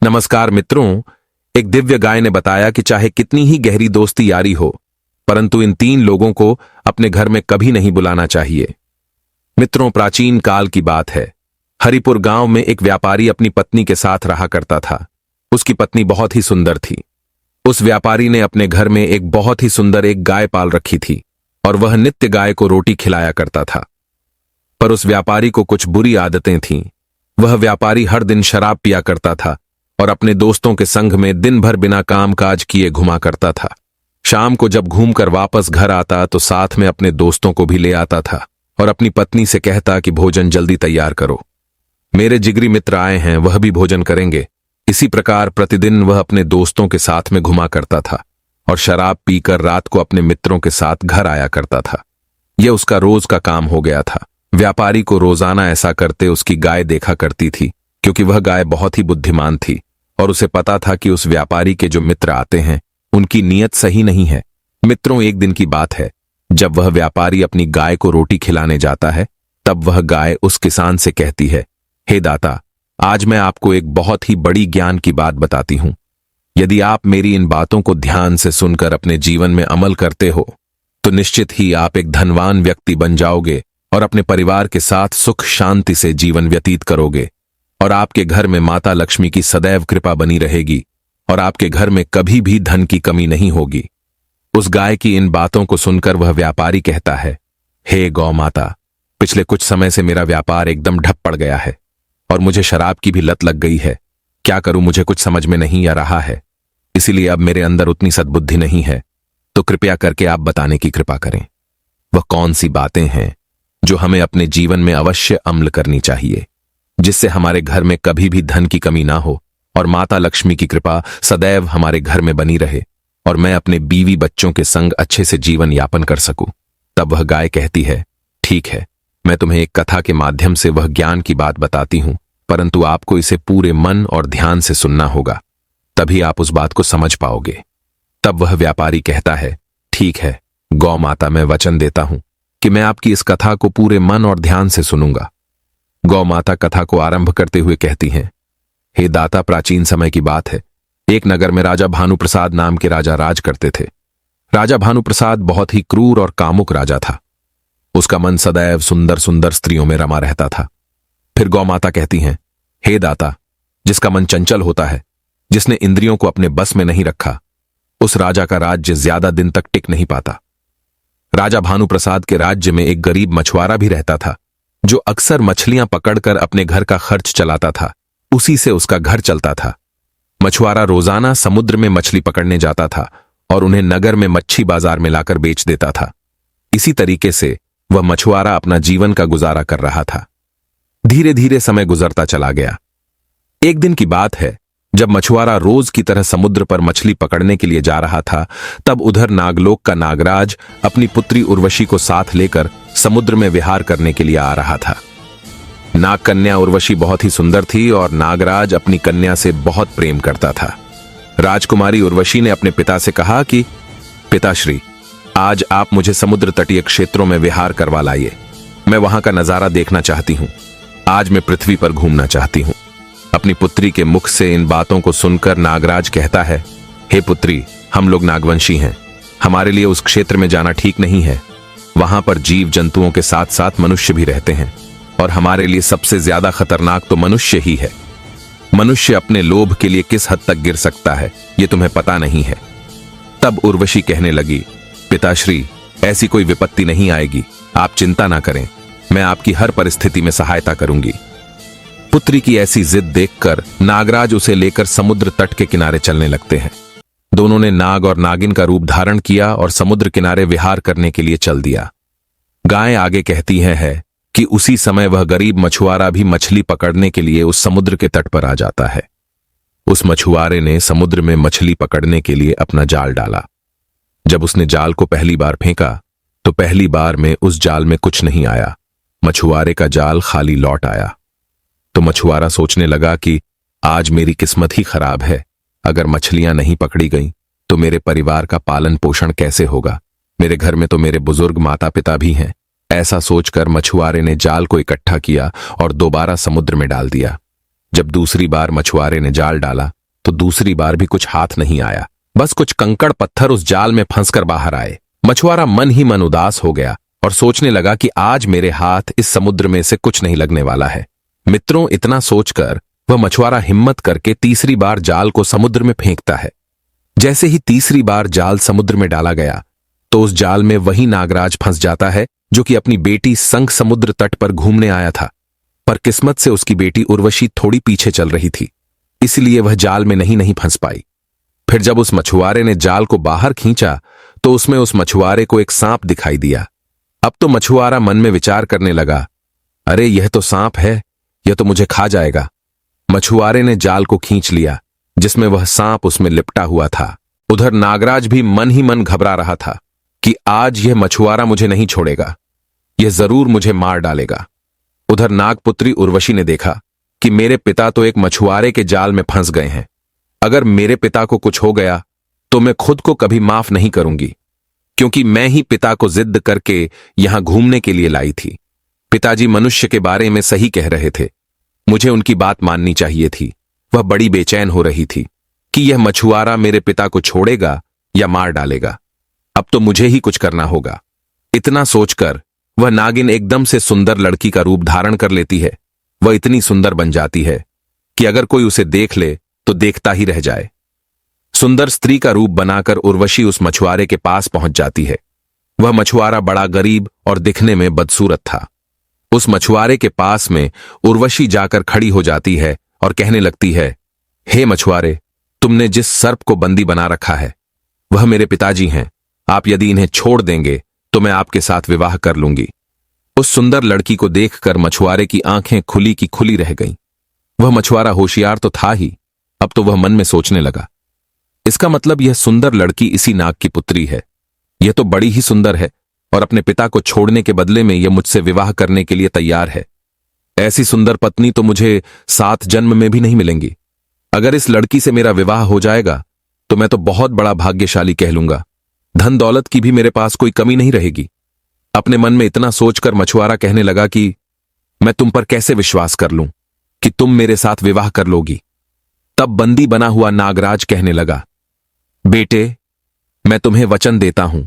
नमस्कार मित्रों। एक दिव्य गाय ने बताया कि चाहे कितनी ही गहरी दोस्ती यारी हो, परंतु इन 3 लोगों को अपने घर में कभी नहीं बुलाना चाहिए। मित्रों, प्राचीन काल की बात है। हरिपुर गांव में एक व्यापारी अपनी पत्नी के साथ रहा करता था। उसकी पत्नी बहुत ही सुंदर थी। उस व्यापारी ने अपने घर में एक बहुत ही सुंदर एक गाय पाल रखी थी और वह नित्य गाय को रोटी खिलाया करता था। पर उस व्यापारी को कुछ बुरी आदतें थीं। वह व्यापारी हर दिन शराब पिया करता था और अपने दोस्तों के संग में दिन भर बिना काम काज किए घुमा करता था। शाम को जब घूमकर वापस घर आता तो साथ में अपने दोस्तों को भी ले आता था और अपनी पत्नी से कहता कि भोजन जल्दी तैयार करो, मेरे जिगरी मित्र आए हैं, वह भी भोजन करेंगे। इसी प्रकार प्रतिदिन वह अपने दोस्तों के साथ में घुमा करता था और शराब पीकर रात को अपने मित्रों के साथ घर आया करता था। यह उसका रोज का काम हो गया था। व्यापारी को रोजाना ऐसा करते उसकी गाय देखा करती थी, क्योंकि वह गाय बहुत ही बुद्धिमान थी और उसे पता था कि उस व्यापारी के जो मित्र आते हैं उनकी नीयत सही नहीं है। मित्रों, एक दिन की बात है, जब वह व्यापारी अपनी गाय को रोटी खिलाने जाता है, तब वह गाय उस किसान से कहती है, हे दाता, आज मैं आपको एक बहुत ही बड़ी ज्ञान की बात बताती हूं। यदि आप मेरी इन बातों को ध्यान से सुनकर अपने जीवन में अमल करते हो तो निश्चित ही आप एक धनवान व्यक्ति बन जाओगे और अपने परिवार के साथ सुख शांति से जीवन व्यतीत करोगे और आपके घर में माता लक्ष्मी की सदैव कृपा बनी रहेगी और आपके घर में कभी भी धन की कमी नहीं होगी। उस गाय की इन बातों को सुनकर वह व्यापारी कहता है, हे गौ माता, पिछले कुछ समय से मेरा व्यापार एकदम ठप पड़ गया है और मुझे शराब की भी लत लग गई है। क्या करूं, मुझे कुछ समझ में नहीं आ रहा है। इसीलिए अब मेरे अंदर उतनी सद्बुद्धि नहीं है, तो कृपया करके आप बताने की कृपा करें। वह कौन सी बातें हैं जो हमें अपने जीवन में अवश्य अमल करनी चाहिए, जिससे हमारे घर में कभी भी धन की कमी ना हो और माता लक्ष्मी की कृपा सदैव हमारे घर में बनी रहे और मैं अपने बीवी बच्चों के संग अच्छे से जीवन यापन कर सकूं। तब वह गाय कहती है, ठीक है, मैं तुम्हें एक कथा के माध्यम से वह ज्ञान की बात बताती हूं, परंतु आपको इसे पूरे मन और ध्यान से सुनना होगा, तभी आप उस बात को समझ पाओगे। तब वह व्यापारी कहता है, ठीक है गौ माता, मैं वचन देता हूं कि मैं आपकी इस कथा को पूरे मन और ध्यान से सुनूंगा। गौ माता कथा को आरंभ करते हुए कहती हैं, हे दाता, प्राचीन समय की बात है। एक नगर में राजा भानुप्रसाद नाम के राजा राज करते थे। राजा भानुप्रसाद बहुत ही क्रूर और कामुक राजा था। उसका मन सदैव सुंदर सुंदर स्त्रियों में रमा रहता था। फिर गौ माता कहती हैं, हे दाता, जिसका मन चंचल होता है, जिसने इंद्रियों को अपने बस में नहीं रखा, उस राजा का राज्य ज्यादा दिन तक टिक नहीं पाता। राजा भानुप्रसाद के राज्य में एक गरीब मछुआरा भी रहता था, जो अक्सर मछलियां पकड़कर अपने घर का खर्च चलाता था। उसी से उसका घर चलता था। मछुआरा रोजाना समुद्र में मछली पकड़ने जाता था और उन्हें नगर में मच्छी बाजार में लाकर बेच देता था। इसी तरीके से वह मछुआरा अपना जीवन का गुजारा कर रहा था। धीरे धीरे समय गुजरता चला गया। एक दिन की बात है, जब मछुआरा रोज की तरह समुद्र पर मछली पकड़ने के लिए जा रहा था, तब उधर नागलोक का नागराज अपनी पुत्री उर्वशी को साथ लेकर समुद्र में विहार करने के लिए आ रहा था। नाग कन्या उर्वशी बहुत ही सुंदर थी और नागराज अपनी कन्या से बहुत प्रेम करता था। राजकुमारी उर्वशी ने अपने पिता से कहा कि पिताश्री, आज आप मुझे समुद्र तटीय क्षेत्रों में विहार करवा लाइए। मैं वहां का नजारा देखना चाहती हूं। आज मैं पृथ्वी पर घूमना चाहती हूं। अपनी पुत्री के मुख से इन बातों को सुनकर नागराज कहता है, हे पुत्री, हम लोग नागवंशी हैं। हमारे लिए उस क्षेत्र में जाना ठीक नहीं है। वहां पर जीव जंतुओं के साथ साथ मनुष्य भी रहते हैं और हमारे लिए सबसे ज्यादा खतरनाक तो मनुष्य ही है। मनुष्य अपने लोभ के लिए किस हद तक गिर सकता है, यह तुम्हें पता नहीं है। तब उर्वशी कहने लगी, पिताश्री, ऐसी कोई विपत्ति नहीं आएगी, आप चिंता ना करें, मैं आपकी हर परिस्थिति में सहायता करूंगी। पुत्री की ऐसी जिद देखकर नागराज उसे लेकर समुद्र तट के किनारे चलने लगते हैं। दोनों ने नाग और नागिन का रूप धारण किया और समुद्र किनारे विहार करने के लिए चल दिया। गाय आगे कहती है कि उसी समय वह गरीब मछुआरा भी मछली पकड़ने के लिए उस समुद्र के तट पर आ जाता है। उस मछुआरे ने समुद्र में मछली पकड़ने के लिए अपना जाल डाला। जब उसने जाल को पहली बार फेंका तो पहली बार में उस जाल में कुछ नहीं आया। मछुआरे का जाल खाली लौट आया। तो मछुआरा सोचने लगा कि आज मेरी किस्मत ही खराब है। अगर मछलियां नहीं पकड़ी गईं तो मेरे परिवार का पालन पोषण कैसे होगा। मेरे घर में तो मेरे बुजुर्ग माता पिता भी हैं। ऐसा सोचकर मछुआरे ने जाल को इकट्ठा किया और दोबारा समुद्र में डाल दिया। जब दूसरी बार मछुआरे ने जाल डाला तो दूसरी बार भी कुछ हाथ नहीं आया। बस कुछ कंकड़ पत्थर उस जाल में फंसकर बाहर आए। मछुआरा मन ही मन उदास हो गया और सोचने लगा कि आज मेरे हाथ इस समुद्र में से कुछ नहीं लगने वाला है। मित्रों, इतना सोचकर वह मछुआरा हिम्मत करके तीसरी बार जाल को समुद्र में फेंकता है। जैसे ही तीसरी बार जाल समुद्र में डाला गया तो उस जाल में वही नागराज फंस जाता है जो कि अपनी बेटी संग समुद्र तट पर घूमने आया था। पर किस्मत से उसकी बेटी उर्वशी थोड़ी पीछे चल रही थी, इसलिए वह जाल में नहीं फंस पाई। फिर जब उस मछुआरे ने जाल को बाहर खींचा तो उसमें उस मछुआरे को एक सांप दिखाई दिया। अब तो मछुआरा मन में विचार करने लगा, अरे यह तो सांप है, यह तो मुझे खा जाएगा। मछुआरे ने जाल को खींच लिया जिसमें वह सांप उसमें लिपटा हुआ था। उधर नागराज भी मन ही मन घबरा रहा था कि आज यह मछुआरा मुझे नहीं छोड़ेगा, यह जरूर मुझे मार डालेगा। उधर नागपुत्री उर्वशी ने देखा कि मेरे पिता तो एक मछुआरे के जाल में फंस गए हैं। अगर मेरे पिता को कुछ हो गया तो मैं खुद को कभी माफ नहीं करूंगी, क्योंकि मैं ही पिता को जिद करके यहां घूमने के लिए लाई थी। पिताजी मनुष्य के बारे में सही कह रहे थे, मुझे उनकी बात माननी चाहिए थी। वह बड़ी बेचैन हो रही थी कि यह मछुआरा मेरे पिता को छोड़ेगा या मार डालेगा। अब तो मुझे ही कुछ करना होगा। इतना सोचकर वह नागिन एकदम से सुंदर लड़की का रूप धारण कर लेती है। वह इतनी सुंदर बन जाती है कि अगर कोई उसे देख ले तो देखता ही रह जाए। सुंदर स्त्री का रूप बनाकर उर्वशी उस मछुआरे के पास पहुंच जाती है। वह मछुआरा बड़ा गरीब और दिखने में बदसूरत था। उस मछुआरे के पास में उर्वशी जाकर खड़ी हो जाती है और कहने लगती है, हे मछुआरे, तुमने जिस सर्प को बंदी बना रखा है वह मेरे पिताजी हैं। आप यदि इन्हें छोड़ देंगे तो मैं आपके साथ विवाह कर लूंगी। उस सुंदर लड़की को देखकर मछुआरे की आंखें खुली की खुली रह गईं। वह मछुआरा होशियार तो था ही, अब तो वह मन में सोचने लगा, इसका मतलब यह सुंदर लड़की इसी नाग की पुत्री है। यह तो बड़ी ही सुंदर है और अपने पिता को छोड़ने के बदले में यह मुझसे विवाह करने के लिए तैयार है। ऐसी सुंदर पत्नी तो मुझे 7 जन्म में भी नहीं मिलेंगी। अगर इस लड़की से मेरा विवाह हो जाएगा तो मैं तो बहुत बड़ा भाग्यशाली कहलूंगा। धन दौलत की भी मेरे पास कोई कमी नहीं रहेगी। अपने मन में इतना सोचकर मछुआरा कहने लगा कि मैं तुम पर कैसे विश्वास कर लूं कि तुम मेरे साथ विवाह कर लोगी। तब बंदी बना हुआ नागराज कहने लगा, बेटे, मैं तुम्हें वचन देता हूं,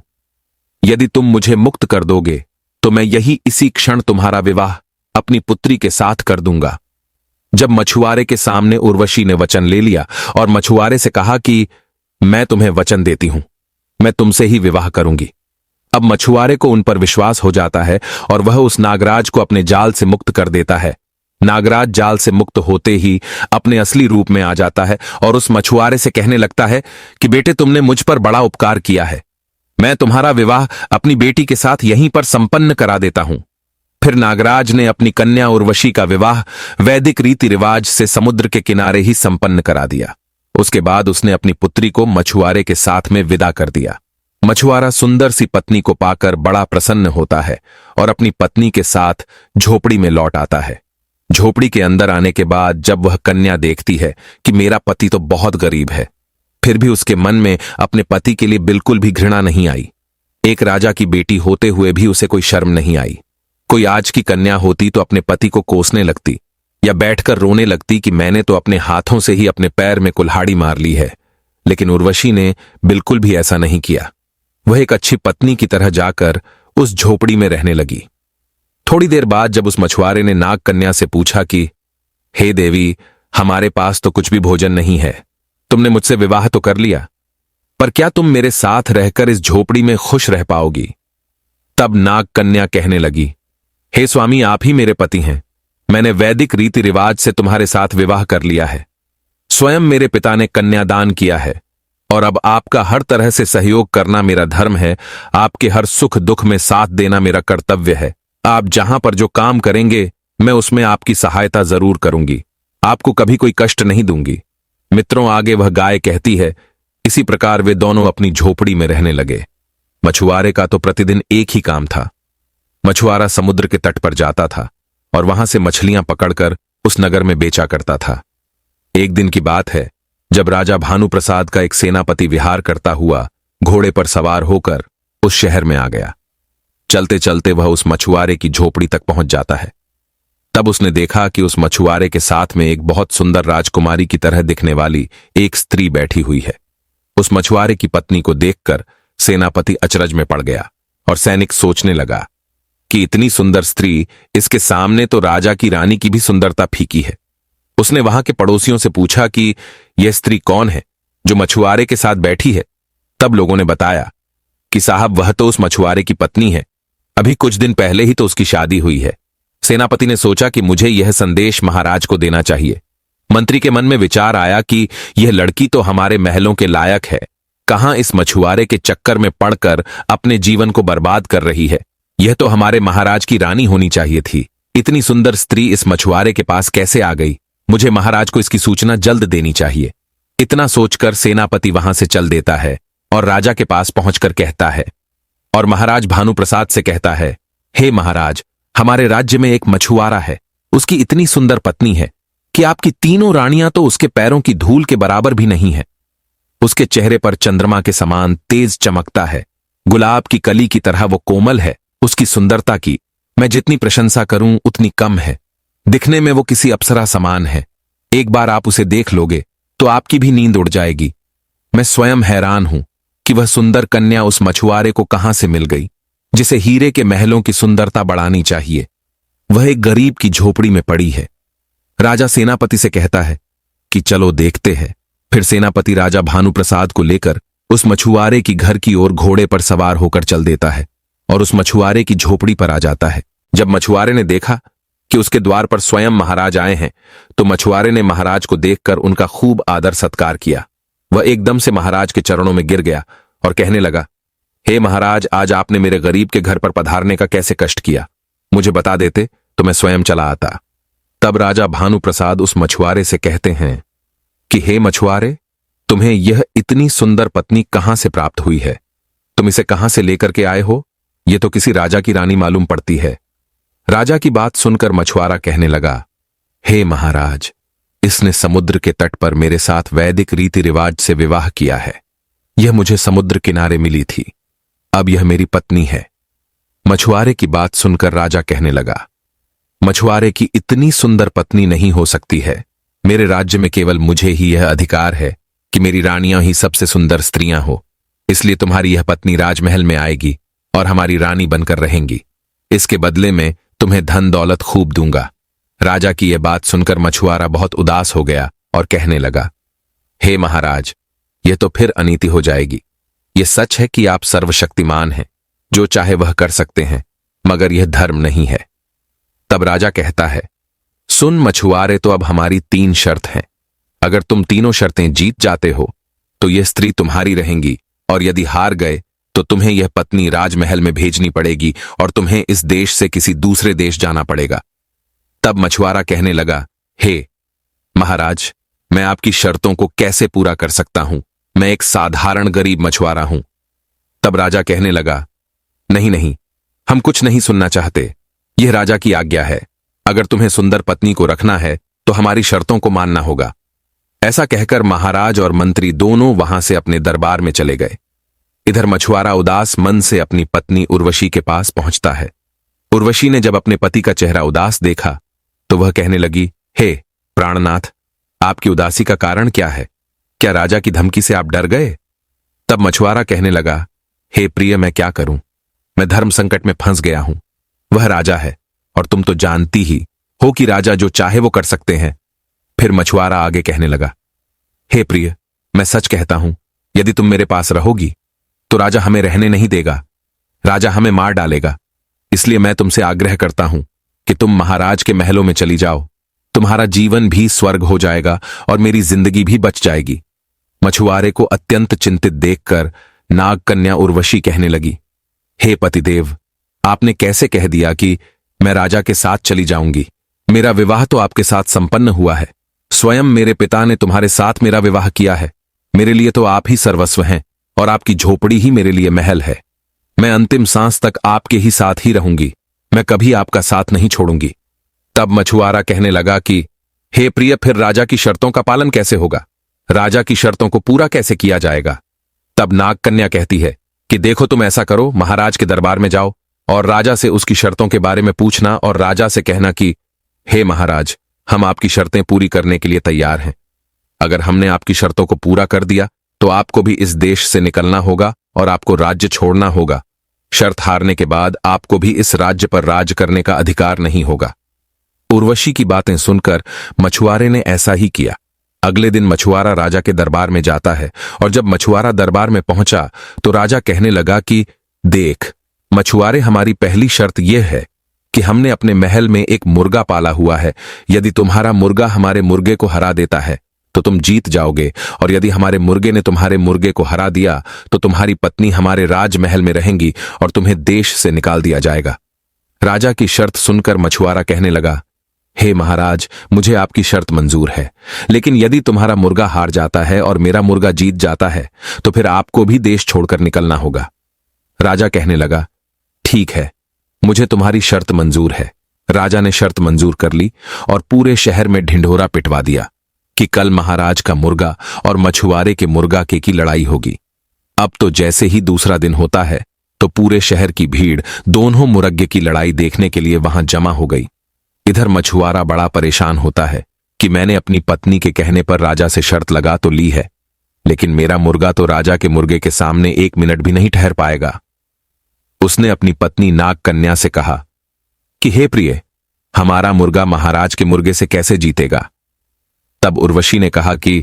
यदि तुम मुझे मुक्त कर दोगे तो मैं इसी क्षण तुम्हारा विवाह अपनी पुत्री के साथ कर दूंगा। जब मछुआरे के सामने उर्वशी ने वचन ले लिया और मछुआरे से कहा कि मैं तुम्हें वचन देती हूं, मैं तुमसे ही विवाह करूंगी। अब मछुआरे को उन पर विश्वास हो जाता है और वह उस नागराज को अपने जाल से मुक्त कर देता है। नागराज जाल से मुक्त होते ही अपने असली रूप में आ जाता है और उस मछुआरे से कहने लगता है कि बेटे, तुमने मुझ पर बड़ा उपकार किया है। मैं तुम्हारा विवाह अपनी बेटी के साथ यहीं पर संपन्न करा देता हूं। फिर नागराज ने अपनी कन्या उर्वशी का विवाह वैदिक रीति रिवाज से समुद्र के किनारे ही संपन्न करा दिया। उसके बाद उसने अपनी पुत्री को मछुआरे के साथ में विदा कर दिया। मछुआरा सुंदर सी पत्नी को पाकर बड़ा प्रसन्न होता है और अपनी पत्नी के साथ झोपड़ी में लौट आता है। झोपड़ी के अंदर आने के बाद जब वह कन्या देखती है कि मेरा पति तो बहुत गरीब है, फिर भी उसके मन में अपने पति के लिए बिल्कुल भी घृणा नहीं आई। एक राजा की बेटी होते हुए भी उसे कोई शर्म नहीं आई। कोई आज की कन्या होती तो अपने पति को कोसने लगती या बैठकर रोने लगती कि मैंने तो अपने हाथों से ही अपने पैर में कुल्हाड़ी मार ली है। लेकिन उर्वशी ने बिल्कुल भी ऐसा नहीं किया। वह एक अच्छी पत्नी की तरह जाकर उस झोपड़ी में रहने लगी। थोड़ी देर बाद जब उस मछुआरे ने नाग कन्या से पूछा कि हे देवी, हमारे पास तो कुछ भी भोजन नहीं है, तुमने मुझसे विवाह तो कर लिया, पर क्या तुम मेरे साथ रहकर इस झोपड़ी में खुश रह पाओगी? तब नाग कन्या कहने लगी, हे स्वामी, आप ही मेरे पति हैं। मैंने वैदिक रीति रिवाज से तुम्हारे साथ विवाह कर लिया है। स्वयं मेरे पिता ने कन्यादान किया है और अब आपका हर तरह से सहयोग करना मेरा धर्म है। आपके हर सुख दुख में साथ देना मेरा कर्तव्य है। आप जहां पर जो काम करेंगे मैं उसमें आपकी सहायता जरूर करूंगी। आपको कभी कोई कष्ट नहीं दूंगी। मित्रों, आगे वह गाय कहती है, इसी प्रकार वे दोनों अपनी झोपड़ी में रहने लगे। मछुआरे का तो प्रतिदिन एक ही काम था। मछुआरा समुद्र के तट पर जाता था और वहां से मछलियां पकड़कर उस नगर में बेचा करता था। एक दिन की बात है जब राजा भानुप्रसाद का एक सेनापति विहार करता हुआ घोड़े पर सवार होकर उस शहर में आ गया। चलते चलते वह उस मछुआरे की झोपड़ी तक पहुंच जाता है। तब उसने देखा कि उस मछुआरे के साथ में एक बहुत सुंदर राजकुमारी की तरह दिखने वाली एक स्त्री बैठी हुई है। उस मछुआरे की पत्नी को देखकर सेनापति अचरज में पड़ गया और सैनिक सोचने लगा कि इतनी सुंदर स्त्री, इसके सामने तो राजा की रानी की भी सुंदरता फीकी है। उसने वहां के पड़ोसियों से पूछा कि यह स्त्री कौन है जो मछुआरे के साथ बैठी है। तब लोगों ने बताया कि साहब, वह तो उस मछुआरे की पत्नी है, अभी कुछ दिन पहले ही तो उसकी शादी हुई है। सेनापति ने सोचा कि मुझे यह संदेश महाराज को देना चाहिए। मंत्री के मन में विचार आया कि यह लड़की तो हमारे महलों के लायक है, कहां इस मछुआरे के चक्कर में पड़कर अपने जीवन को बर्बाद कर रही है। यह तो हमारे महाराज की रानी होनी चाहिए थी। इतनी सुंदर स्त्री इस मछुआरे के पास कैसे आ गई? मुझे महाराज को इसकी सूचना जल्द देनी चाहिए। इतना सोचकर सेनापति वहां से चल देता है और राजा के पास पहुंचकर कहता है और महाराज भानुप्रसाद से कहता है, हे महाराज, हमारे राज्य में एक मछुआरा है। उसकी इतनी सुंदर पत्नी है कि आपकी तीनों रानियां तो उसके पैरों की धूल के बराबर भी नहीं है। उसके चेहरे पर चंद्रमा के समान तेज चमकता है, गुलाब की कली की तरह वो कोमल है। उसकी सुंदरता की मैं जितनी प्रशंसा करूं उतनी कम है। दिखने में वो किसी अप्सरा समान है। एक बार आप उसे देख लोगे तो आपकी भी नींद उड़ जाएगी। मैं स्वयं हैरान हूं कि वह सुंदर कन्या उस मछुआरे को कहां से मिल गई, जिसे हीरे के महलों की सुंदरता बढ़ानी चाहिए। वह एक गरीब की झोपड़ी में पड़ी है। राजा सेनापति से कहता है कि चलो देखते हैं। फिर सेनापति राजा भानुप्रसाद को लेकर उस मछुआरे की घर की ओर घोड़े पर सवार होकर चल देता है और उस मछुआरे की झोपड़ी पर आ जाता है। जब मछुआरे ने देखा कि उसके द्वार पर स्वयं महाराज आए हैं, तो मछुआरे ने महाराज को देखकर उनका खूब आदर सत्कार किया। वह एकदम से महाराज के चरणों में गिर गया और कहने लगा, हे महाराज, आज आपने मेरे गरीब के घर पर पधारने का कैसे कष्ट किया? मुझे बता देते तो मैं स्वयं चला आता। तब राजा भानुप्रसाद उस मछुआरे से कहते हैं कि हे मछुआरे, तुम्हें यह इतनी सुंदर पत्नी कहां से प्राप्त हुई है? तुम इसे कहां से लेकर के आए हो? यह तो किसी राजा की रानी मालूम पड़ती है। राजा की बात सुनकर मछुआरा कहने लगा, हे महाराज, इसने समुद्र के तट पर मेरे साथ वैदिक रीति रिवाज से विवाह किया है। यह मुझे समुद्र किनारे मिली थी, अब यह मेरी पत्नी है। मछुआरे की बात सुनकर राजा कहने लगा, मछुआरे की इतनी सुंदर पत्नी नहीं हो सकती है। मेरे राज्य में केवल मुझे ही यह अधिकार है कि मेरी रानियां ही सबसे सुंदर स्त्रियां हो। इसलिए तुम्हारी यह पत्नी राजमहल में आएगी और हमारी रानी बनकर रहेंगी। इसके बदले में तुम्हें धन दौलत खूब दूंगा। राजा की यह बात सुनकर मछुआरा बहुत उदास हो गया और कहने लगा, हे महाराज, यह तो फिर अनीति हो जाएगी। यह सच है कि आप सर्वशक्तिमान हैं, जो चाहे वह कर सकते हैं, मगर यह धर्म नहीं है। तब राजा कहता है, सुन मछुआरे, तो अब हमारी 3 शर्त हैं। अगर तुम तीनों शर्तें जीत जाते हो तो यह स्त्री तुम्हारी रहेंगी, और यदि हार गए तो तुम्हें यह पत्नी राजमहल में भेजनी पड़ेगी और तुम्हें इस देश से किसी दूसरे देश जाना पड़ेगा। तब मछुआरा कहने लगा, हे महाराज, मैं आपकी शर्तों को कैसे पूरा कर सकता हूं? मैं एक साधारण गरीब मछुआरा हूं। तब राजा कहने लगा, नहीं नहीं, हम कुछ नहीं सुनना चाहते। यह राजा की आज्ञा है। अगर तुम्हें सुंदर पत्नी को रखना है तो हमारी शर्तों को मानना होगा। ऐसा कहकर महाराज और मंत्री दोनों वहां से अपने दरबार में चले गए। इधर मछुआरा उदास मन से अपनी पत्नी उर्वशी के पास पहुंचता है। उर्वशी ने जब अपने पति का चेहरा उदास देखा तो वह कहने लगी, हे प्राणनाथ, आपकी उदासी का कारण क्या है? क्या राजा की धमकी से आप डर गए? तब मछुआरा कहने लगा, हे प्रिय, मैं क्या करूं? मैं धर्म संकट में फंस गया हूं। वह राजा है और तुम तो जानती ही हो कि राजा जो चाहे वो कर सकते हैं। फिर मछुआरा आगे कहने लगा, हे प्रिय, मैं सच कहता हूं, यदि तुम मेरे पास रहोगी तो राजा हमें रहने नहीं देगा। राजा हमें मार डालेगा। इसलिए मैं तुमसे आग्रह करता हूं कि तुम महाराज के महलों में चली जाओ। तुम्हारा जीवन भी स्वर्ग हो जाएगा और मेरी जिंदगी भी बच जाएगी। मछुआरे को अत्यंत चिंतित देखकर नागकन्या उर्वशी कहने लगी, हे पतिदेव, आपने कैसे कह दिया कि मैं राजा के साथ चली जाऊंगी? मेरा विवाह तो आपके साथ संपन्न हुआ है। स्वयं मेरे पिता ने तुम्हारे साथ मेरा विवाह किया है। मेरे लिए तो आप ही सर्वस्व हैं और आपकी झोपड़ी ही मेरे लिए महल है। मैं अंतिम सांस तक आपके ही साथ ही रहूंगी। मैं कभी आपका साथ नहीं छोड़ूंगी। तब मछुआरा कहने लगा कि हे प्रिय, फिर राजा की शर्तों का पालन कैसे होगा? राजा की शर्तों को पूरा कैसे किया जाएगा? तब नागकन्या कहती है कि देखो, तुम ऐसा करो, महाराज के दरबार में जाओ और राजा से उसकी शर्तों के बारे में पूछना और राजा से कहना कि हे महाराज, हम आपकी शर्तें पूरी करने के लिए तैयार हैं। अगर हमने आपकी शर्तों को पूरा कर दिया तो आपको भी इस देश से निकलना होगा और आपको राज्य छोड़ना होगा। शर्त हारने के बाद आपको भी इस राज्य पर राज करने का अधिकार नहीं होगा। उर्वशी की बातें सुनकर मछुआरे ने ऐसा ही किया। अगले दिन मछुआरा राजा के दरबार में जाता है और जब मछुआरा दरबार में पहुंचा तो राजा कहने लगा कि देख मछुआरे, हमारी पहली शर्त यह है कि हमने अपने महल में एक मुर्गा पाला हुआ है। यदि तुम्हारा मुर्गा हमारे मुर्गे को हरा देता है तो तुम जीत जाओगे, और यदि हमारे मुर्गे ने तुम्हारे मुर्गे को हरा दिया तो तुम्हारी पत्नी हमारे राजमहल में रहेंगी और तुम्हें देश से निकाल दिया जाएगा। राजा की शर्त सुनकर मछुआरा कहने लगा, हे महाराज, मुझे आपकी शर्त मंजूर है, लेकिन यदि तुम्हारा मुर्गा हार जाता है और मेरा मुर्गा जीत जाता है तो फिर आपको भी देश छोड़कर निकलना होगा। राजा कहने लगा, ठीक है, मुझे तुम्हारी शर्त मंजूर है। राजा ने शर्त मंजूर कर ली और पूरे शहर में ढिंढोरा पिटवा दिया कि कल महाराज का मुर्गा और मछुआरे के मुर्गा की लड़ाई होगी। अब तो जैसे ही दूसरा दिन होता है तो पूरे शहर की भीड़ दोनों मुर्गे की लड़ाई देखने के लिए वहां जमा हो गई। इधर मछुआरा बड़ा परेशान होता है कि मैंने अपनी पत्नी के कहने पर राजा से शर्त लगा तो ली है, लेकिन मेरा मुर्गा तो राजा के मुर्गे के सामने 1 मिनट भी नहीं ठहर पाएगा। उसने अपनी पत्नी नाग कन्या से कहा कि हे प्रिय, हमारा मुर्गा महाराज के मुर्गे से कैसे जीतेगा। तब उर्वशी ने कहा कि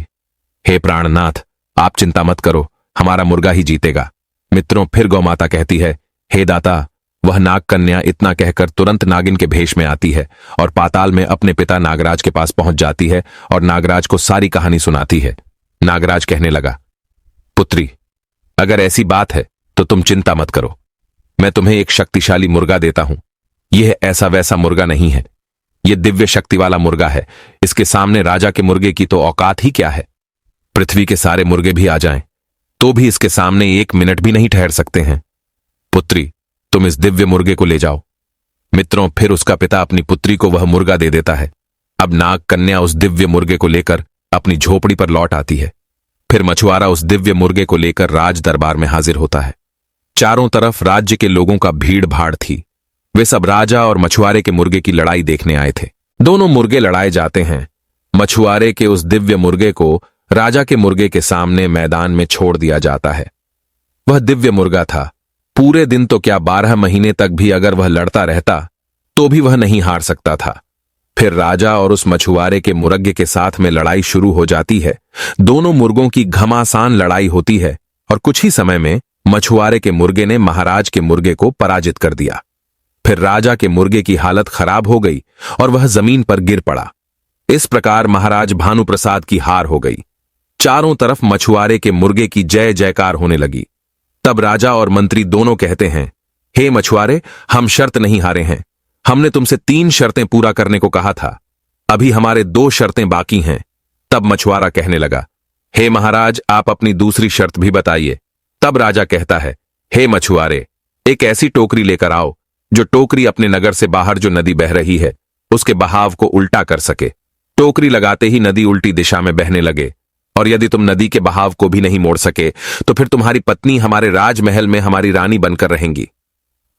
हे प्राणनाथ, आप चिंता मत करो, हमारा मुर्गा ही जीतेगा। मित्रों, फिर गौमाता कहती है, हे दाता, वह नाग कन्या इतना कहकर तुरंत नागिन के भेष में आती है और पाताल में अपने पिता नागराज के पास पहुंच जाती है और नागराज को सारी कहानी सुनाती है। नागराज कहने लगा, पुत्री, अगर ऐसी बात है तो तुम चिंता मत करो, मैं तुम्हें एक शक्तिशाली मुर्गा देता हूं। यह ऐसा वैसा मुर्गा नहीं है, यह दिव्य शक्ति वाला मुर्गा है। इसके सामने राजा के मुर्गे की तो औकात ही क्या है। पृथ्वी के सारे मुर्गे भी आ जाएं तो भी इसके सामने 1 मिनट भी नहीं ठहर सकते हैं। पुत्री, तुम इस दिव्य मुर्गे को ले जाओ। मित्रों, फिर उसका पिता अपनी पुत्री को वह मुर्गा दे देता है। अब नाग कन्या उस दिव्य मुर्गे को लेकर अपनी झोपड़ी पर लौट आती है। फिर मछुआरा उस दिव्य मुर्गे को लेकर राज दरबार में हाजिर होता है। चारों तरफ राज्य के लोगों का भीड़ भाड़ थी। वे सब राजा और मछुआरे के मुर्गे की लड़ाई देखने आए थे। दोनों मुर्गे लड़ाए जाते हैं। मछुआरे के उस दिव्य मुर्गे को राजा के मुर्गे के सामने मैदान में छोड़ दिया जाता है। वह दिव्य मुर्गा था। पूरे दिन तो क्या 12 महीने तक भी अगर वह लड़ता रहता तो भी वह नहीं हार सकता था। फिर राजा और उस मछुआरे के मुर्गे के साथ में लड़ाई शुरू हो जाती है। दोनों मुर्गों की घमासान लड़ाई होती है और कुछ ही समय में मछुआरे के मुर्गे ने महाराज के मुर्गे को पराजित कर दिया। फिर राजा के मुर्गे की हालत खराब हो गई और वह जमीन पर गिर पड़ा। इस प्रकार महाराज भानुप्रसाद की हार हो गई। चारों तरफ मछुआरे के मुर्गे की जय जयकार होने लगी। तब राजा और मंत्री दोनों कहते हैं, हे मछुआरे, हम शर्त नहीं हारे हैं। हमने तुमसे 3 शर्तें पूरा करने को कहा था, अभी हमारे 2 शर्तें बाकी हैं। तब मछुआरा कहने लगा, हे महाराज, आप अपनी दूसरी शर्त भी बताइए। तब राजा कहता है, हे मछुआरे, एक ऐसी टोकरी लेकर आओ जो टोकरी अपने नगर से बाहर जो नदी बह रही है उसके बहाव को उल्टा कर सके। टोकरी लगाते ही नदी उल्टी दिशा में बहने लगे, और यदि तुम नदी के बहाव को भी नहीं मोड़ सके तो फिर तुम्हारी पत्नी हमारे राजमहल में हमारी रानी बनकर रहेंगी।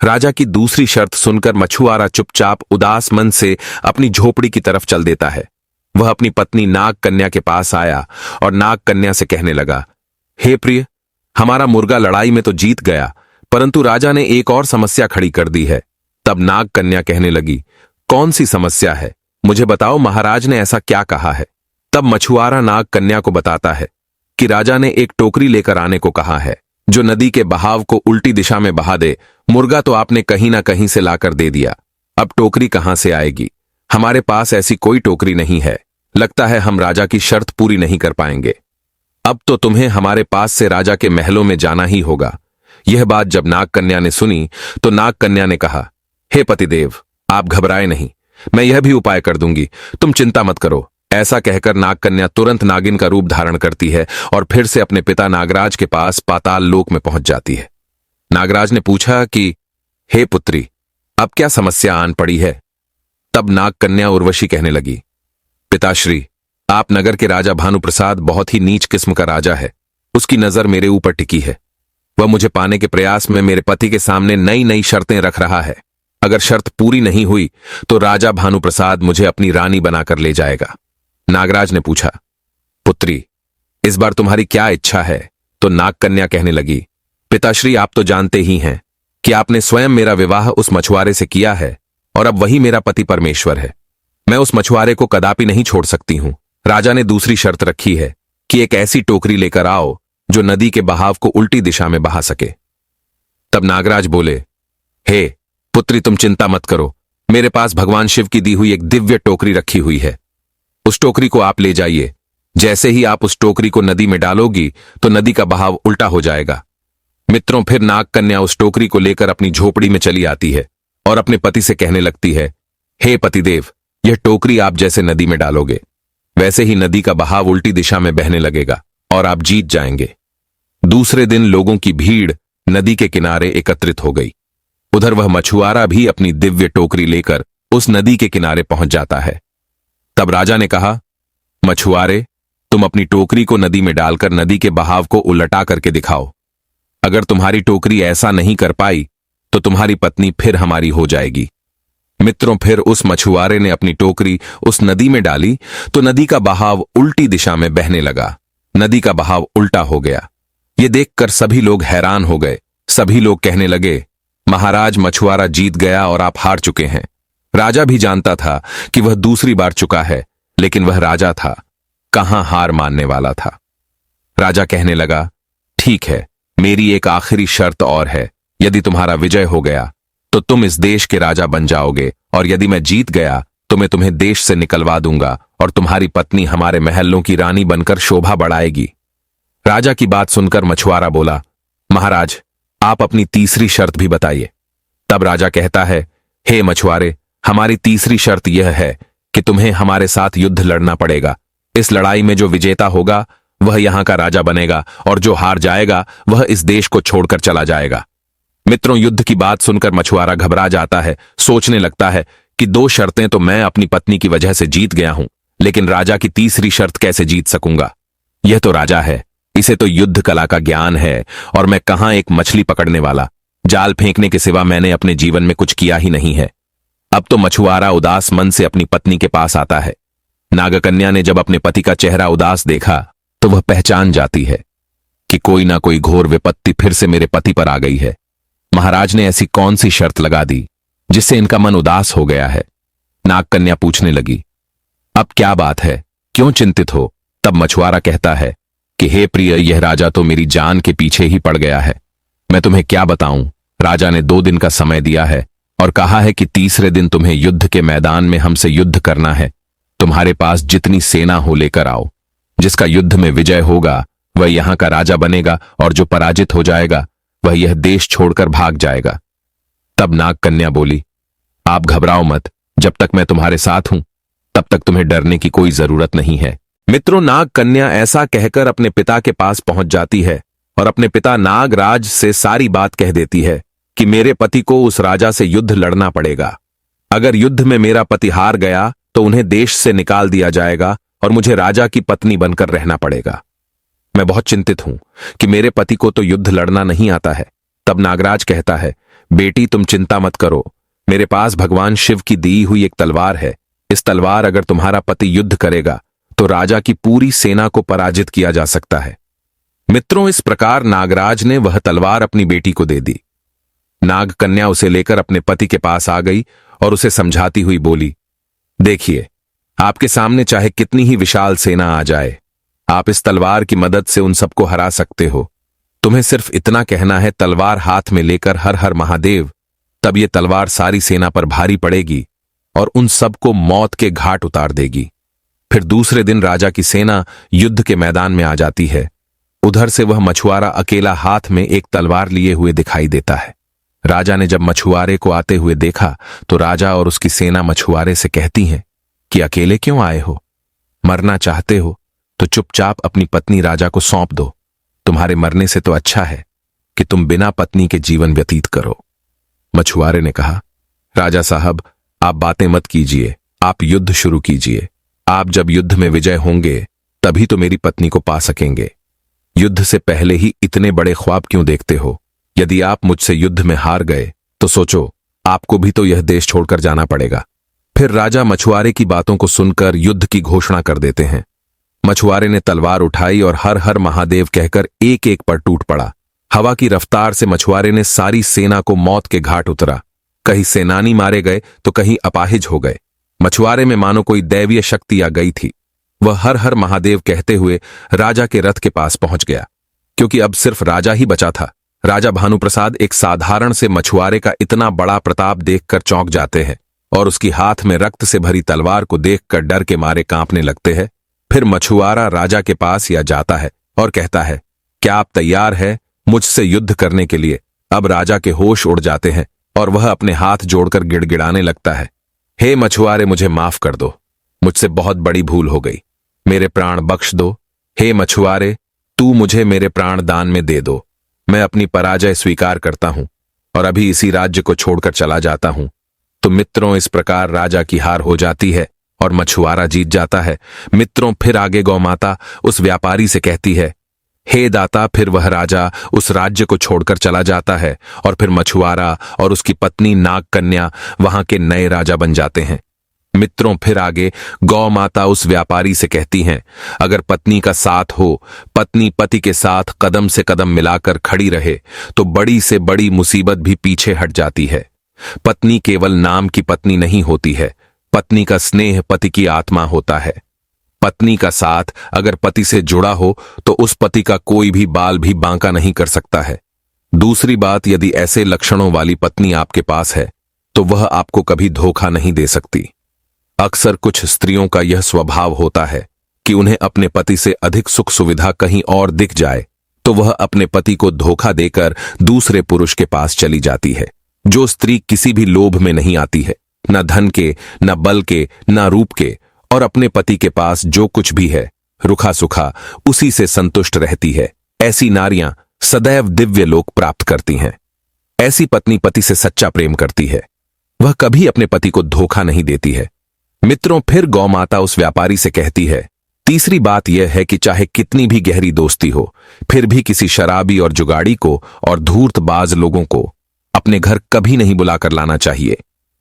राजा की दूसरी शर्त सुनकर मछुआरा चुपचाप उदास मन से अपनी झोपड़ी की तरफ चल देता है। वह अपनी पत्नी नाग कन्या के पास आया और नाग कन्या से कहने लगा, हे प्रिय, हमारा मुर्गा लड़ाई में तो जीत गया, परंतु राजा ने एक और समस्या खड़ी कर दी है। तब नाग कन्या कहने लगी, कौन सी समस्या है, मुझे बताओ, महाराज ने ऐसा क्या कहा है। तब मछुआरा नाग कन्या को बताता है कि राजा ने एक टोकरी लेकर आने को कहा है जो नदी के बहाव को उल्टी दिशा में बहा दे। मुर्गा तो आपने कहीं ना कहीं से लाकर दे दिया, अब टोकरी कहां से आएगी। हमारे पास ऐसी कोई टोकरी नहीं है। लगता है हम राजा की शर्त पूरी नहीं कर पाएंगे। अब तो तुम्हें हमारे पास से राजा के महलों में जाना ही होगा। यह बात जब नाग कन्या ने सुनी तो नाग कन्या ने कहा, हे पतिदेव, आप घबराए नहीं, मैं यह भी उपाय कर दूंगी, तुम चिंता मत करो। ऐसा कहकर नाग कन्या तुरंत नागिन का रूप धारण करती है और फिर से अपने पिता नागराज के पास पाताल लोक में पहुंच जाती है। नागराज ने पूछा कि हे पुत्री, अब क्या समस्या आन पड़ी है। तब नाग कन्या उर्वशी कहने लगी, पिताश्री, आप नगर के राजा भानुप्रसाद बहुत ही नीच किस्म का राजा है। उसकी नजर मेरे ऊपर टिकी है। वह मुझे पाने के प्रयास में मेरे पति के सामने नई नई शर्तें रख रहा है। अगर शर्त पूरी नहीं हुई तो राजा भानुप्रसाद मुझे अपनी रानी बनाकर ले जाएगा। नागराज ने पूछा, पुत्री, इस बार तुम्हारी क्या इच्छा है? तो नागकन्या कहने लगी, पिताश्री, आप तो जानते ही हैं कि आपने स्वयं मेरा विवाह उस मछुआरे से किया है और अब वही मेरा पति परमेश्वर है। मैं उस मछुआरे को कदापि नहीं छोड़ सकती हूं। राजा ने दूसरी शर्त रखी है कि एक ऐसी टोकरी लेकर आओ जो नदी के बहाव को उल्टी दिशा में बहा सके। तब नागराज बोले, हे पुत्री, तुम चिंता मत करो, मेरे पास भगवान शिव की दी हुई एक दिव्य टोकरी रखी हुई है। उस टोकरी को आप ले जाइए। जैसे ही आप उस टोकरी को नदी में डालोगी तो नदी का बहाव उल्टा हो जाएगा। मित्रों, फिर नागकन्या उस टोकरी को लेकर अपनी झोपड़ी में चली आती है और अपने पति से कहने लगती है, हे पतिदेव, यह टोकरी आप जैसे नदी में डालोगे वैसे ही नदी का बहाव उल्टी दिशा में बहने लगेगा और आप जीत जाएंगे। दूसरे दिन लोगों की भीड़ नदी के किनारे एकत्रित हो गई। उधर वह मछुआरा भी अपनी दिव्य टोकरी लेकर उस नदी के किनारे पहुंच जाता है। तब राजा ने कहा, मछुआरे, तुम अपनी टोकरी को नदी में डालकर नदी के बहाव को उलटा करके दिखाओ। अगर तुम्हारी टोकरी ऐसा नहीं कर पाई तो तुम्हारी पत्नी फिर हमारी हो जाएगी। मित्रों, फिर उस मछुआरे ने अपनी टोकरी उस नदी में डाली तो नदी का बहाव उल्टी दिशा में बहने लगा। नदी का बहाव उल्टा हो गया। ये देखकर सभी लोग हैरान हो गए। सभी लोग कहने लगे, महाराज, मछुआरा जीत गया और आप हार चुके हैं। राजा भी जानता था कि वह दूसरी बार चुका है, लेकिन वह राजा था, कहां हार मानने वाला था। राजा कहने लगा, ठीक है, मेरी एक आखिरी शर्त और है। यदि तुम्हारा विजय हो गया तो तुम इस देश के राजा बन जाओगे, और यदि मैं जीत गया तो मैं तुम्हें देश से निकलवा दूंगा और तुम्हारी पत्नी हमारे महलों की रानी बनकर शोभा बढ़ाएगी। राजा की बात सुनकर मछुआरा बोला, महाराज, आप अपनी तीसरी शर्त भी बताइए। तब राजा कहता है, हे मछुआरे, हमारी तीसरी शर्त यह है कि तुम्हें हमारे साथ युद्ध लड़ना पड़ेगा। इस लड़ाई में जो विजेता होगा वह यहां का राजा बनेगा और जो हार जाएगा वह इस देश को छोड़कर चला जाएगा। मित्रों, युद्ध की बात सुनकर मछुआरा घबरा जाता है। सोचने लगता है कि दो शर्तें तो मैं अपनी पत्नी की वजह से जीत गया हूं, लेकिन राजा की तीसरी शर्त कैसे जीत सकूंगा? यह तो राजा है, इसे तो युद्ध कला का ज्ञान है, और मैं कहां एक मछली पकड़ने वाला। जाल फेंकने के सिवा मैंने अपने जीवन में कुछ किया ही नहीं है। अब तो मछुआरा उदास मन से अपनी पत्नी के पास आता है। नागकन्या ने जब अपने पति का चेहरा उदास देखा तो वह पहचान जाती है कि कोई ना कोई घोर विपत्ति फिर से मेरे पति पर आ गई है। महाराज ने ऐसी कौन सी शर्त लगा दी जिससे इनका मन उदास हो गया है? नागकन्या पूछने लगी, अब क्या बात है, क्यों चिंतित हो? तब मछुआरा कहता है कि हे प्रिय, यह राजा तो मेरी जान के पीछे ही पड़ गया है। मैं तुम्हें क्या बताऊं, राजा ने 2 दिन का समय दिया है और कहा है कि तीसरे दिन तुम्हें युद्ध के मैदान में हमसे युद्ध करना है। तुम्हारे पास जितनी सेना हो लेकर आओ। जिसका युद्ध में विजय होगा वह यहां का राजा बनेगा, और जो पराजित हो जाएगा वह यह देश छोड़कर भाग जाएगा। तब नागकन्या बोली, आप घबराओ मत, जब तक मैं तुम्हारे साथ हूं तब तक तुम्हें डरने की कोई जरूरत नहीं है। मित्रों, नागकन्या ऐसा कहकर अपने पिता के पास पहुंच जाती है और अपने पिता नागराज से सारी बात कह देती है कि मेरे पति को उस राजा से युद्ध लड़ना पड़ेगा। अगर युद्ध में मेरा पति हार गया तो उन्हें देश से निकाल दिया जाएगा और मुझे राजा की पत्नी बनकर रहना पड़ेगा। मैं बहुत चिंतित हूं कि मेरे पति को तो युद्ध लड़ना नहीं आता है। तब नागराज कहता है, बेटी, तुम चिंता मत करो, मेरे पास भगवान शिव की दी हुई एक तलवार है। इस तलवार अगर तुम्हारा पति युद्ध करेगा तो राजा की पूरी सेना को पराजित किया जा सकता है। मित्रों, इस प्रकार नागराज ने वह तलवार अपनी बेटी को दे दी। नागकन्या उसे लेकर अपने पति के पास आ गई और उसे समझाती हुई बोली, देखिए, आपके सामने चाहे कितनी ही विशाल सेना आ जाए, आप इस तलवार की मदद से उन सबको हरा सकते हो। तुम्हें सिर्फ इतना कहना है, तलवार हाथ में लेकर हर हर महादेव। तब ये तलवार सारी सेना पर भारी पड़ेगी और उन सबको मौत के घाट उतार देगी। फिर दूसरे दिन राजा की सेना युद्ध के मैदान में आ जाती है। उधर से वह मछुआरा अकेला हाथ में एक तलवार लिए हुए दिखाई देता है। राजा ने जब मछुआरे को आते हुए देखा तो राजा और उसकी सेना मछुआरे से कहती हैं कि अकेले क्यों आए हो? मरना चाहते हो तो चुपचाप अपनी पत्नी राजा को सौंप दो। तुम्हारे मरने से तो अच्छा है कि तुम बिना पत्नी के जीवन व्यतीत करो। मछुआरे ने कहा, राजा साहब, आप बातें मत कीजिए, आप युद्ध शुरू कीजिए। आप जब युद्ध में विजय होंगे तभी तो मेरी पत्नी को पा सकेंगे। युद्ध से पहले ही इतने बड़े ख्वाब क्यों देखते हो? यदि आप मुझसे युद्ध में हार गए तो सोचो, आपको भी तो यह देश छोड़कर जाना पड़ेगा। फिर राजा मछुआरे की बातों को सुनकर युद्ध की घोषणा कर देते हैं। मछुआरे ने तलवार उठाई और हर हर महादेव कहकर एक एक पर टूट पड़ा। हवा की रफ्तार से मछुआरे ने सारी सेना को मौत के घाट उतरा। कहीं सेनानी मारे गए तो कहीं अपाहिज हो गए। मछुआरे में मानो कोई दैवीय शक्ति आ गई थी। वह हर हर महादेव कहते हुए राजा के रथ के पास पहुंच गया, क्योंकि अब सिर्फ राजा ही बचा था। राजा भानुप्रसाद एक साधारण से मछुआरे का इतना बड़ा प्रताप देखकर चौंक जाते हैं और उसकी हाथ में रक्त से भरी तलवार को देखकर डर के मारे कांपने लगते हैं। फिर मछुआरा राजा के पास या जाता है और कहता है, क्या आप तैयार हैं मुझसे युद्ध करने के लिए? अब राजा के होश उड़ जाते हैं और वह अपने हाथ जोड़कर गिड़गिड़ाने लगता है, हे मछुआरे, मुझे माफ कर दो, मुझसे बहुत बड़ी भूल हो गई, मेरे प्राण बख्श दो। हे मछुआरे, तू मुझे मेरे प्राण दान में दे दो। मैं अपनी पराजय स्वीकार करता हूं और अभी इसी राज्य को छोड़कर चला जाता हूं। तो मित्रों, इस प्रकार राजा की हार हो जाती है और मछुआरा जीत जाता है। मित्रों, फिर आगे गौमाता उस व्यापारी से कहती है, हे दाता। फिर वह राजा उस राज्य को छोड़कर चला जाता है और फिर मछुआरा और उसकी पत्नी नागकन्या वहां के नए राजा बन जाते हैं। मित्रों, फिर आगे गौ माता उस व्यापारी से कहती हैं, अगर पत्नी का साथ हो, पत्नी पति के साथ कदम से कदम मिलाकर खड़ी रहे तो बड़ी से बड़ी मुसीबत भी पीछे हट जाती है। पत्नी केवल नाम की पत्नी नहीं होती है, पत्नी का स्नेह पति की आत्मा होता है। पत्नी का साथ अगर पति से जुड़ा हो तो उस पति का कोई भी बाल भी बांका नहीं कर सकता है। दूसरी बात, यदि ऐसे लक्षणों वाली पत्नी आपके पास है तो वह आपको कभी धोखा नहीं दे सकती। अक्सर कुछ स्त्रियों का यह स्वभाव होता है कि उन्हें अपने पति से अधिक सुख सुविधा कहीं और दिख जाए तो वह अपने पति को धोखा देकर दूसरे पुरुष के पास चली जाती है। जो स्त्री किसी भी लोभ में नहीं आती है, न धन के, न बल के, न रूप के, और अपने पति के पास जो कुछ भी है रुखा सुखा उसी से संतुष्ट रहती है, ऐसी नारियां सदैव दिव्य लोक प्राप्त करती हैं। ऐसी पत्नी पति से सच्चा प्रेम करती है, वह कभी अपने पति को धोखा नहीं देती है। मित्रों, फिर गौ माता उस व्यापारी से कहती है, तीसरी बात यह है कि चाहे कितनी भी गहरी दोस्ती हो, फिर भी किसी शराबी और जुगाड़ी को और धूर्तबाज लोगों को अपने घर कभी नहीं बुलाकर लाना चाहिए,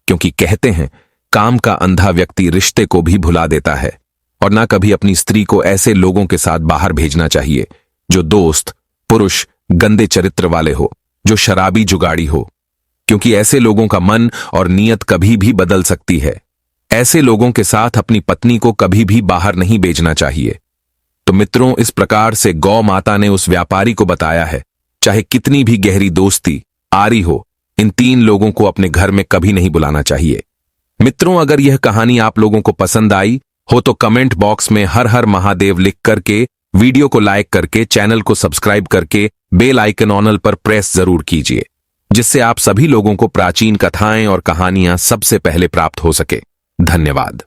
क्योंकि कहते हैं काम का अंधा व्यक्ति रिश्ते को भी भुला देता है। और ना कभी अपनी स्त्री को ऐसे लोगों के साथ बाहर भेजना चाहिए जो दोस्त, पुरुष, गंदे चरित्र वाले हो, जो शराबी जुगाड़ी हो, क्योंकि ऐसे लोगों का मन और नीयत कभी भी बदल सकती है। ऐसे लोगों के साथ अपनी पत्नी को कभी भी बाहर नहीं भेजना चाहिए। तो मित्रों, इस प्रकार से गौ माता ने उस व्यापारी को बताया है, चाहे कितनी भी गहरी दोस्ती आरी हो, इन तीन लोगों को अपने घर में कभी नहीं बुलाना चाहिए। मित्रों, अगर यह कहानी आप लोगों को पसंद आई हो तो कमेंट बॉक्स में हर हर महादेव लिख करके, वीडियो को लाइक करके, चैनल को सब्सक्राइब करके बेल आइकन ऑनल पर प्रेस जरूर कीजिए, जिससे आप सभी लोगों को प्राचीन कथाएं और कहानियां सबसे पहले प्राप्त हो सके। धन्यवाद।